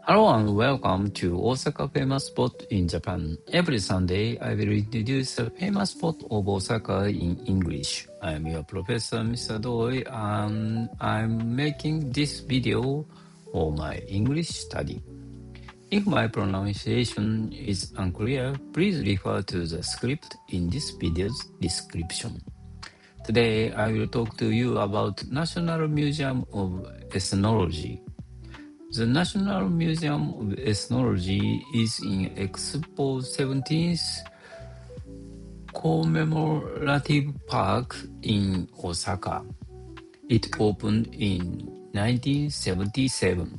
Hello and welcome to Osaka famous spot in Japan. Every Sunday, I will introduce a famous spot of Osaka in English. I am your professor, Mr. Doi, and I'm making this video for my English study. If my pronunciation is unclear, please refer to the script in this video's description. Today, I will talk to you about National Museum of Ethnology. The National Museum of Ethnology is in Expo 17th Commemorative Park in Osaka. It opened in 1977.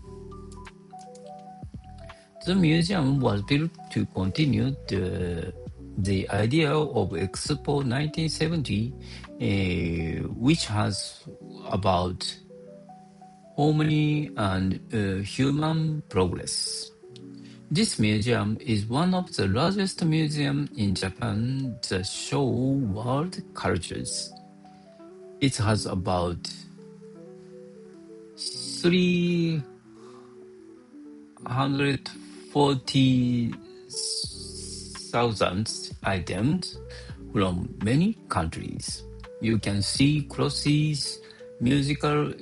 The museum was built to continue the idea of Expo 1970, which has about harmony and human progress. This museum is one of the largest museums in Japan that show world cultures. It has about 340,000 items from many countries. You can see clothes, musical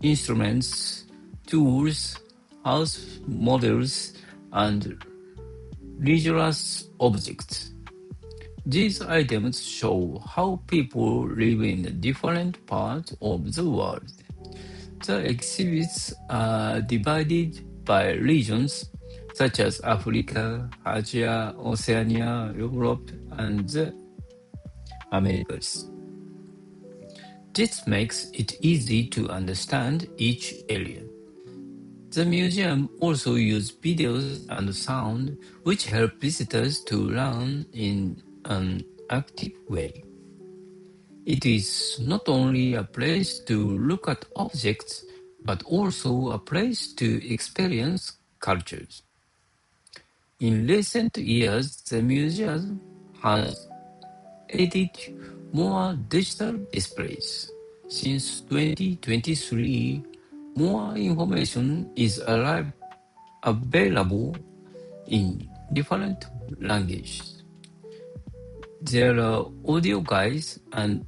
instruments, tools, house models, and religious objects. These items show how people live in different parts of the world. The exhibits are divided by regions such as Africa, Asia, Oceania, Europe, and the Americas. This makes it easy to understand each area. The museum also uses videos and sound which help visitors to learn in an active way. It is not only a place to look at objects, but also a place to experience cultures. In recent years, the museum has added more digital displays. Since 2023, more information is available in different languages. There are audio guides and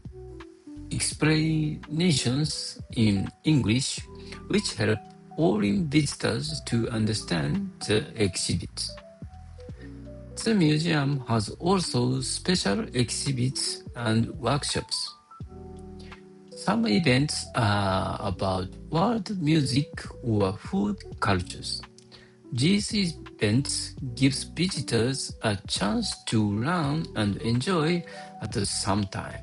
explanations in English which help foreign visitors to understand the exhibits. The museum has also special exhibits and workshops. Some events are about world music or food cultures. These events give visitors a chance to learn and enjoy at the same time.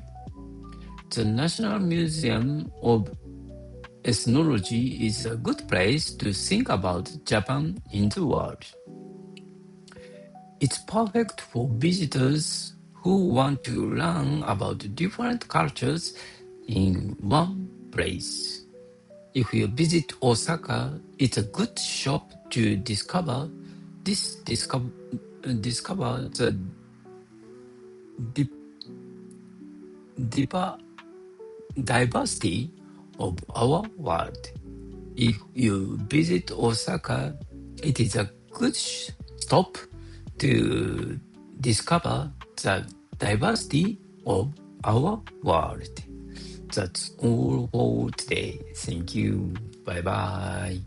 The National Museum of Ethnology is a good place to think about Japan in the world. It's perfect for visitors who want to learn about different cultures in one place. If you visit Osaka, it's a good shop to discover the deeper diversity of our world. If you visit Osaka, it is a good stop to discover the diversity of our world. That's all for today. Thank you. Bye bye.